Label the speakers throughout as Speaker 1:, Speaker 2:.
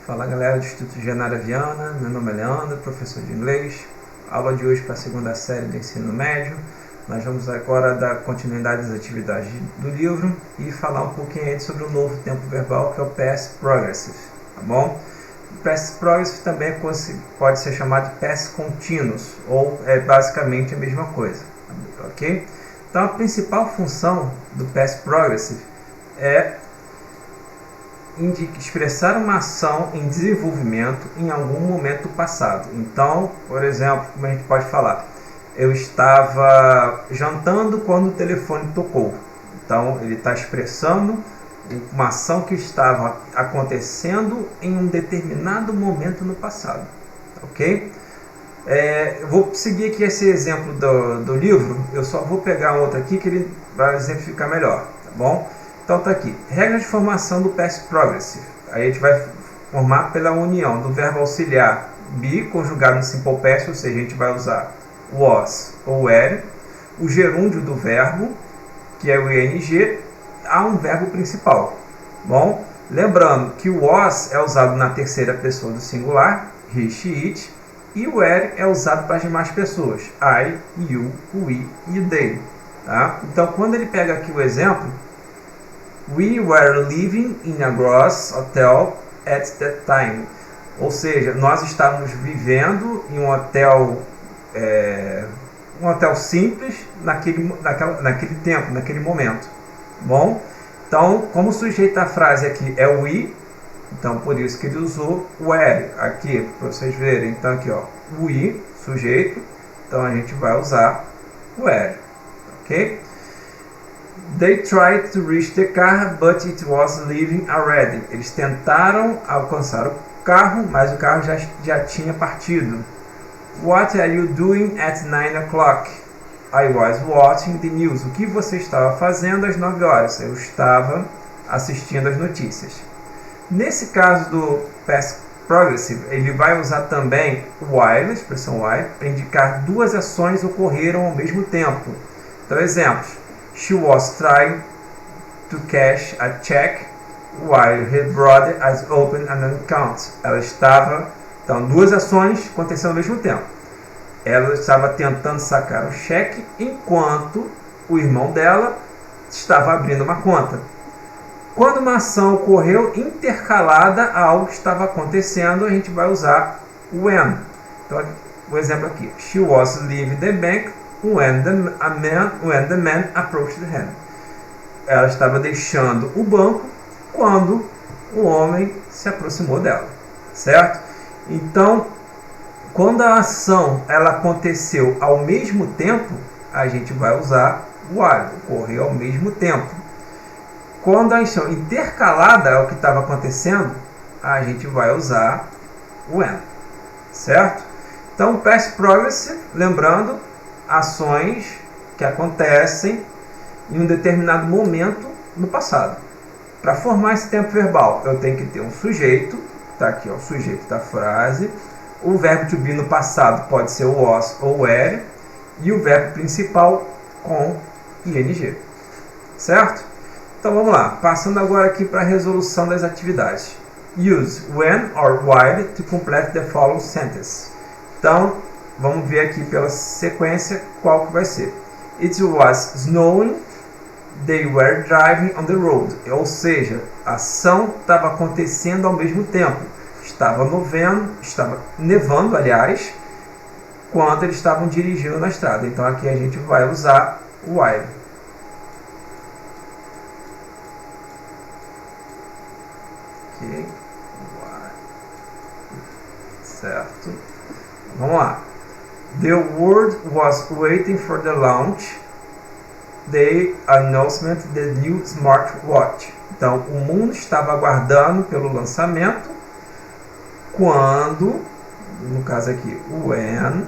Speaker 1: Fala galera do Instituto Genara Viana, meu nome é Leandro, professor de inglês. Aula de hoje para a segunda série do ensino médio. Nós vamos agora dar continuidade às atividades do livro e falar um pouquinho aí sobre o novo tempo verbal, que é o Past Progressive, tá bom? O Past Progressive também pode ser chamado de Past Continuous, ou é basicamente a mesma coisa, ok? Então a principal função do Past Progressive é expressar uma ação em desenvolvimento em algum momento passado. Então, por exemplo, como a gente pode falar, eu estava jantando quando o telefone tocou. Então, ele está expressando uma ação que estava acontecendo em um determinado momento no passado. Ok? Eu vou seguir aqui esse exemplo do livro. Eu só vou pegar um outro aqui que ele vai exemplificar melhor, tá bom? Então tá aqui, regras de formação do Past Progressive. Aí a gente vai formar pela união do verbo auxiliar be conjugado no Simple Past, ou seja, a gente vai usar was ou were, o gerúndio do verbo, que é o ing, a um verbo principal. Bom, lembrando que o was é usado na terceira pessoa do singular, he, she, it, e o were é usado para as demais pessoas, I, you, we e they. Tá? Então, quando ele pega aqui o exemplo, we were living in a gross hotel at that time. Ou seja, nós estávamos vivendo em um hotel simples naquele tempo, naquele momento. Bom, então, como o sujeito da frase aqui é we, então por isso que ele usou were aqui, para vocês verem. Então aqui, ó, we, sujeito, então a gente vai usar were, ok? They tried to reach the car, but it was leaving already. Eles tentaram alcançar o carro, mas o carro já tinha partido. What are you doing at 9 o'clock? I was watching the news. O que você estava fazendo às 9 horas? Eu estava assistindo às notícias. Nesse caso do Past Progressive, ele vai usar também while, a expressão while, para indicar duas ações ocorreram ao mesmo tempo. Então, exemplos. She was trying to cash a check while her brother has opened an account. Ela estava, então, duas ações acontecendo ao mesmo tempo. Ela estava tentando sacar um cheque enquanto o irmão dela estava abrindo uma conta. Quando uma ação ocorreu intercalada a algo que estava acontecendo, a gente vai usar when. Então, o exemplo aqui. She was leaving the bank when the man approached him. Ela estava deixando o banco quando o homem se aproximou dela, certo? Então, quando a ação ela aconteceu ao mesmo tempo, a gente vai usar while, ocorreu ao mesmo tempo. Quando a ação intercalada ao que estava acontecendo, a gente vai usar when, certo? Então, Past Progressive, lembrando, ações que acontecem em um determinado momento no passado. Para formar esse tempo verbal, eu tenho que ter um sujeito, está aqui ó, o sujeito da frase, o verbo to be no passado pode ser o was ou were, e o verbo principal com ing, certo? Então vamos lá, passando agora aqui para a resolução das atividades. Use when or while to complete the following sentence. Então, vamos ver aqui pela sequência qual que vai ser. It was snowing, they were driving on the road. Ou seja, a ação estava acontecendo ao mesmo tempo. Estava nevando, aliás, quando eles estavam dirigindo na estrada. Então aqui a gente vai usar o while. Ok. Certo. Vamos lá. The world was waiting for the launch. They announced the new smartwatch. Então, o mundo estava aguardando pelo lançamento quando, no caso aqui, when,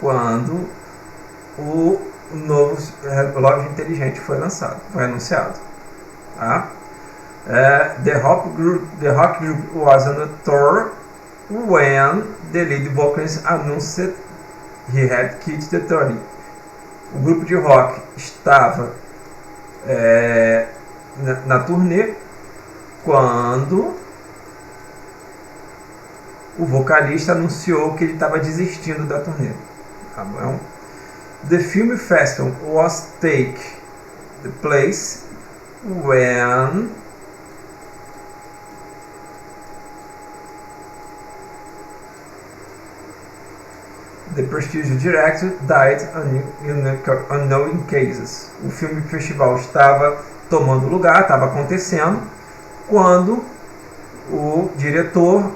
Speaker 1: quando o novo relógio inteligente foi anunciado. Tá? The rock group was on a tour when the lead vocalist announced he had quit the tour. O grupo de rock estava na turnê, quando o vocalista anunciou que ele estava desistindo da turnê. Tá bom? The film festival was take the place when the prestigious director died in unknown cases. O filme festival estava tomando lugar, estava acontecendo, quando o diretor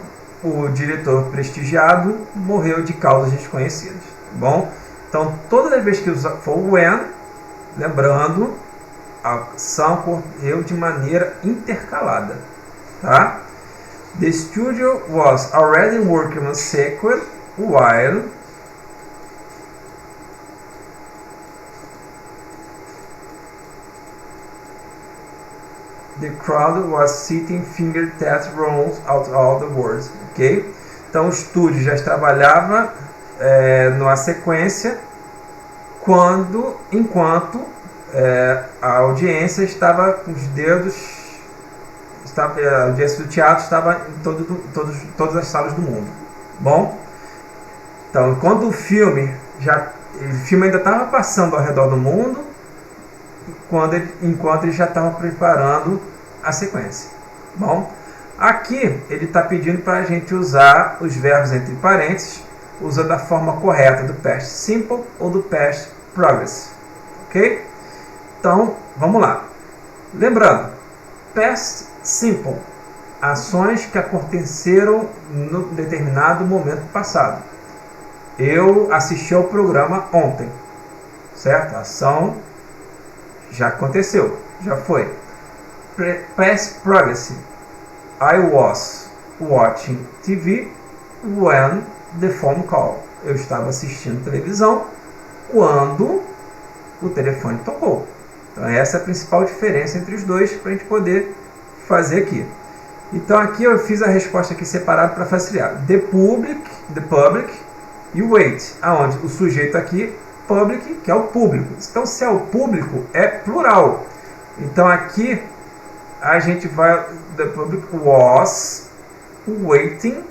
Speaker 1: prestigiado morreu de causas desconhecidas. Bom, então toda vez que for o when, lembrando, a ação ocorreu de maneira intercalada, tá? The studio was already working on sequel while the crowd was sitting finger test rounds out all the words, ok? Então o estúdio já trabalhava numa sequência enquanto a audiência estava com os dedos, a audiência do teatro estava em todas as salas do mundo. Bom, então quando o filme ainda estava passando ao redor do mundo, enquanto ele já estava preparando a sequência. Bom, aqui ele está pedindo para a gente usar os verbos entre parênteses, usando a forma correta do past simple ou do past progressive, ok? Então, vamos lá. Lembrando, past simple, ações que aconteceram no determinado momento passado. Eu assisti ao programa ontem, certo? A ação já aconteceu, já foi. Past progressive, I was watching TV when the phone call. Eu estava assistindo televisão quando o telefone tocou. Então essa é a principal diferença entre os dois para a gente poder fazer aqui. Então aqui eu fiz a resposta aqui separada para facilitar. The public e o wait, aonde o sujeito aqui, public, que é o público. Então se é o público, é plural. Então aqui a gente vai, the public was waiting,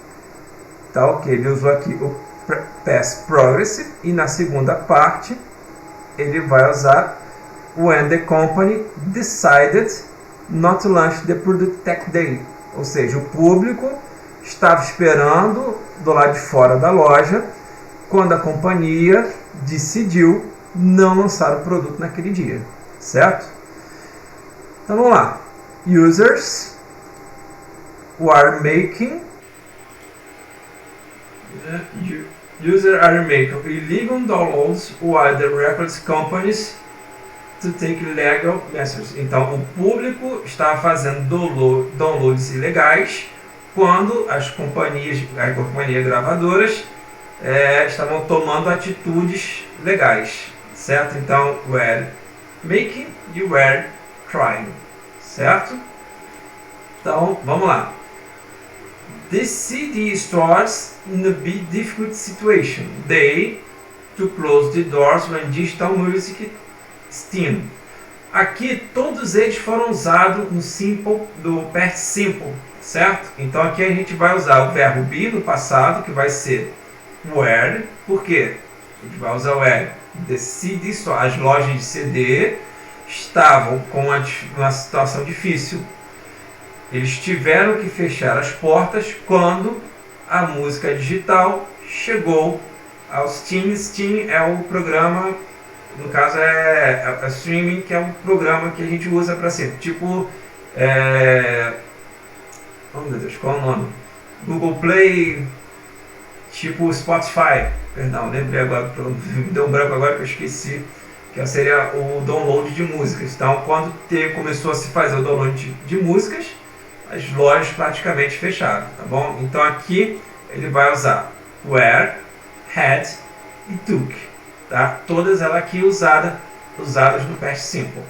Speaker 1: tá ok? Ele usou aqui o past progressive e na segunda parte ele vai usar when the company decided not to launch the product that day. Ou seja, o público estava esperando do lado de fora da loja quando a companhia decidiu não lançar o produto naquele dia, certo? Então vamos lá. Users are making illegal downloads while the records companies to take legal measures. Então o público está fazendo downloads ilegais quando as companhias gravadoras estavam tomando atitudes legais, certo? Então were making e were trying, certo? Então vamos lá. The CD stores in a bit difficult situation. They to close the doors when digital music steam. Aqui todos eles foram usados no simple do past simple, certo? Então aqui a gente vai usar o verbo be no passado, que vai ser were. Por quê? A gente vai usar o were. The CD store, as lojas de CD estavam com uma situação difícil. Eles tiveram que fechar as portas quando a música digital chegou ao Steam. Steam é o programa, no caso é streaming, que é um programa que a gente usa para sempre. Tipo, oh meu Deus, qual é o nome? Google Play, tipo Spotify. Perdão, lembrei agora, me deu um branco agora que eu esqueci. Que seria o download de músicas. Então, quando começou a se fazer o download de músicas, as lojas praticamente fecharam, tá bom? Então aqui ele vai usar were, had e took, tá? Todas elas aqui usadas no past simple,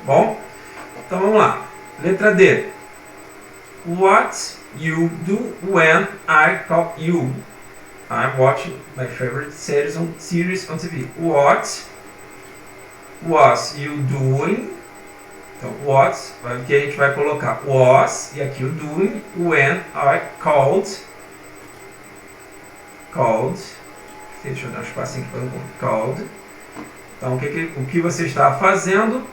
Speaker 1: bom? Então vamos lá. Letra D. What you do when I call you? I'm watching my favorite series on TV. What was you doing Então, what, aqui a gente vai colocar was, e aqui o doing, when I called, deixa eu dar um espacinho aqui para não called. Então, o que você estava fazendo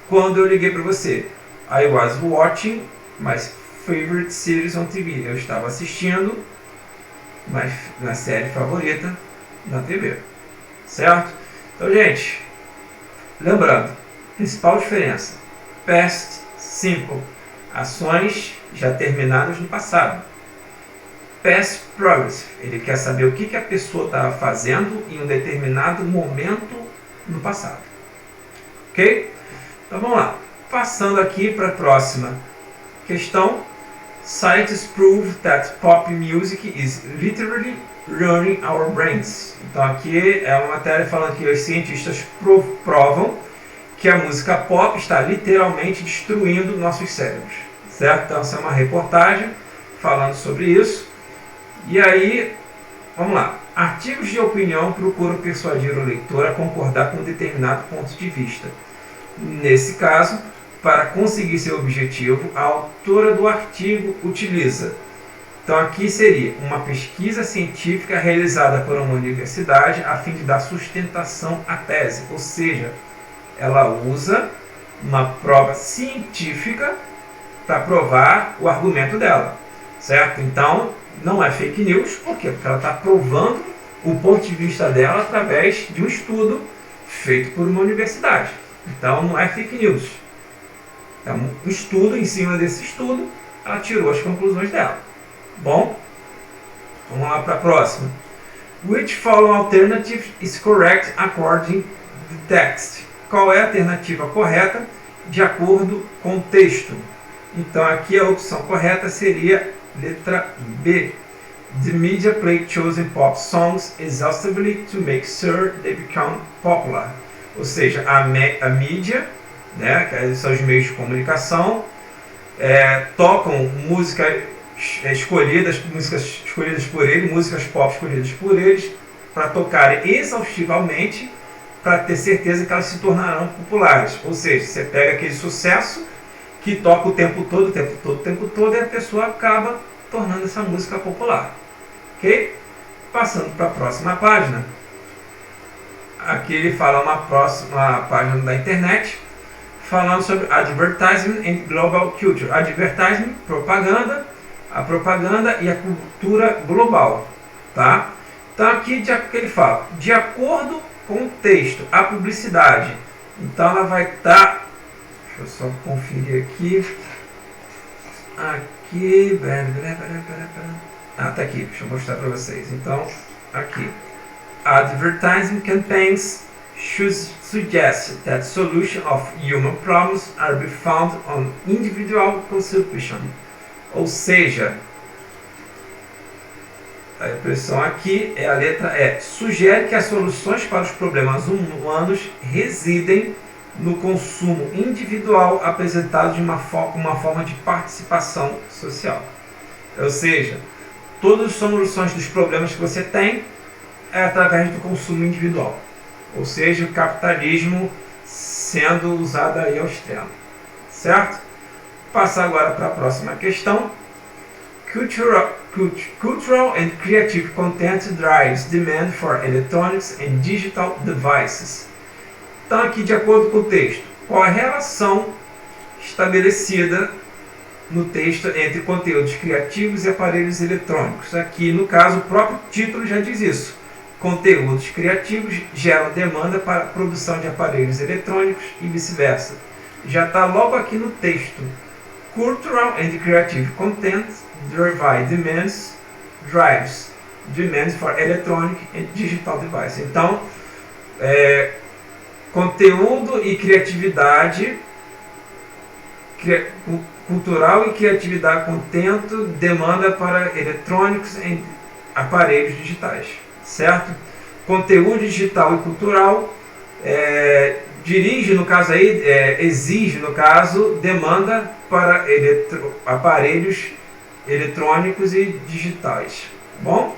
Speaker 1: quando eu liguei para você? I was watching my favorite series on TV. Eu estava assistindo minha série favorita na TV. Certo? Então, gente, lembrando, principal diferença: past simple, ações já terminadas no passado. Past progressive, ele quer saber o que a pessoa estava fazendo em um determinado momento no passado. Ok? Então vamos lá. Passando aqui para a próxima questão. Scientists prove that pop music is literally ruining our brains. Então aqui é uma matéria falando que os cientistas provam que a música pop está literalmente destruindo nossos cérebros. Certo? Então essa é uma reportagem falando sobre isso. E aí, vamos lá. Artigos de opinião procuram persuadir o leitor a concordar com um determinado ponto de vista. Nesse caso, para conseguir seu objetivo, a autora do artigo utiliza. Então aqui seria uma pesquisa científica realizada por uma universidade a fim de dar sustentação à tese. Ou seja, ela usa uma prova científica para provar o argumento dela. Certo? Então, não é fake news, por quê? Porque ela está provando o ponto de vista dela através de um estudo feito por uma universidade. Então não é fake news. É um estudo, em cima desse estudo, ela tirou as conclusões dela. Bom, vamos lá para a próxima. Which following alternative is correct according to the text? Qual é a alternativa correta de acordo com o texto? Então aqui a opção correta seria letra B. The media play chosen pop songs exhaustively to make sure they become popular. Ou seja, a mídia, né, que são os meios de comunicação, tocam músicas escolhidas por ele, músicas pop escolhidas por eles, para tocarem exaustivamente, para ter certeza que elas se tornarão populares. Ou seja, você pega aquele sucesso que toca o tempo todo, e a pessoa acaba tornando essa música popular. Ok? Passando para a próxima página. Aqui ele fala uma página da internet falando sobre Advertising and Global Culture. Advertising, propaganda, a propaganda e a cultura global. Tá? Então aqui ele fala, de acordo com o texto, a publicidade. Então ela vai estar... Deixa eu só conferir aqui. Aqui. Tá aqui. Deixa eu mostrar para vocês. Então, aqui. Advertising campaigns should suggest that solution of human problems are be found on individual consumption. Ou seja, a expressão aqui é a letra E. Sugere que as soluções para os problemas humanos residem no consumo individual apresentado de uma forma de participação social. Ou seja, todas as soluções dos problemas que você tem é através do consumo individual. Ou seja, o capitalismo sendo usado aí ao extremo. Certo? Passar agora para a próxima questão. Cultural and creative content drives demand for electronics and digital devices. Então aqui, de acordo com o texto, qual a relação estabelecida no texto entre conteúdos criativos e aparelhos eletrônicos? Aqui, no caso, o próprio título já diz isso. Conteúdos criativos geram demanda para a produção de aparelhos eletrônicos e vice-versa. Já está logo aqui no texto. Cultural and creative content drives demand for electronic and digital devices. Então, conteúdo e criatividade, cultural e criatividade, contento, demanda para eletrônicos e aparelhos digitais, certo? Conteúdo digital e cultural exige, no caso, demanda para aparelhos eletrônicos e digitais. Bom,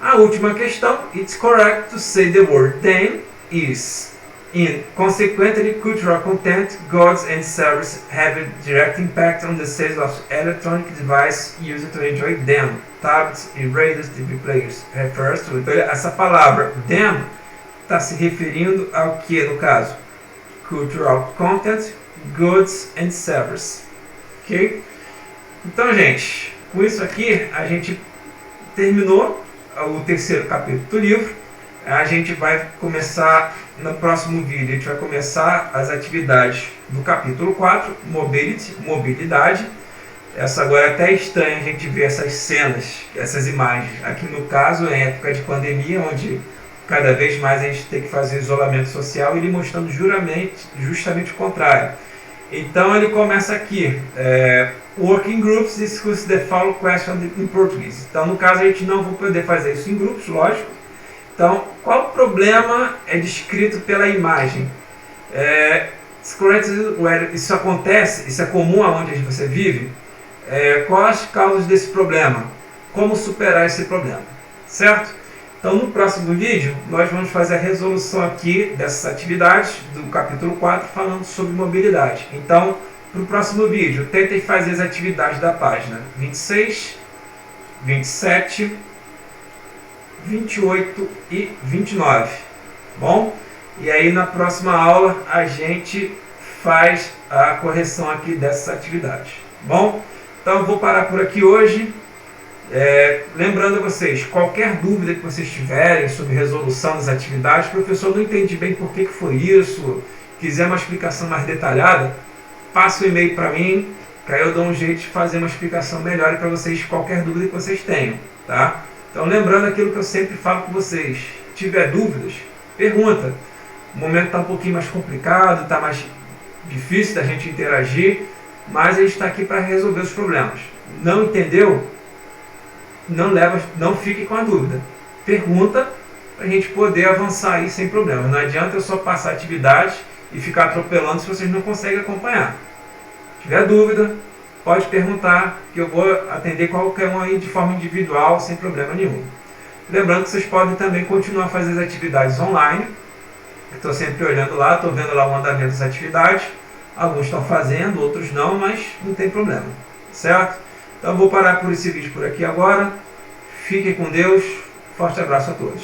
Speaker 1: a última questão. It's correct to say the word then is. In consequently, cultural content, goods and services have a direct impact on the sales of electronic devices used to enjoy them. Tablets e radios TV players refers to. Então, essa palavra them está se referindo ao que no caso? Cultural content, goods and services. Ok? Então, gente, com isso aqui a gente terminou o terceiro capítulo do livro. A gente vai começar no próximo vídeo, a gente vai começar as atividades do capítulo 4, Mobility, mobilidade. Essa agora é até estranha a gente ver essas cenas, essas imagens. Aqui no caso, em época de pandemia, onde cada vez mais a gente tem que fazer isolamento social, ele mostrando justamente o contrário. Então ele começa aqui, Working Groups discuss the following question em português. Então no caso a gente não vai poder fazer isso em grupos, lógico. Então, qual problema é descrito pela imagem? Isso acontece, isso é comum aonde você vive? Quais as causas desse problema? Como superar esse problema? Certo? Então, no próximo vídeo, nós vamos fazer a resolução aqui dessas atividades do capítulo 4, falando sobre mobilidade. Então, para o próximo vídeo, tentem fazer as atividades da página 26, 27, 28 e 29, bom? E aí na próxima aula a gente faz a correção aqui dessas atividades, bom? Então eu vou parar por aqui hoje, lembrando a vocês, qualquer dúvida que vocês tiverem sobre resolução das atividades, professor, não entendi bem por que foi isso, quiser uma explicação mais detalhada, passa o e-mail para mim, que aí eu dou um jeito de fazer uma explicação melhor para vocês, qualquer dúvida que vocês tenham, tá? Então, lembrando aquilo que eu sempre falo com vocês, se tiver dúvidas, pergunta. O momento está um pouquinho mais complicado, está mais difícil da gente interagir, mas a gente está aqui para resolver os problemas. Não entendeu? Não fique com a dúvida. Pergunta para a gente poder avançar aí sem problema. Não adianta eu só passar atividade e ficar atropelando se vocês não conseguem acompanhar. Se tiver dúvida, pode perguntar, que eu vou atender qualquer um aí de forma individual, sem problema nenhum. Lembrando que vocês podem também continuar a fazer as atividades online. Estou sempre olhando lá, estou vendo lá o andamento das atividades. Alguns estão fazendo, outros não, mas não tem problema. Certo? Então vou parar por esse vídeo por aqui agora. Fiquem com Deus. Forte abraço a todos.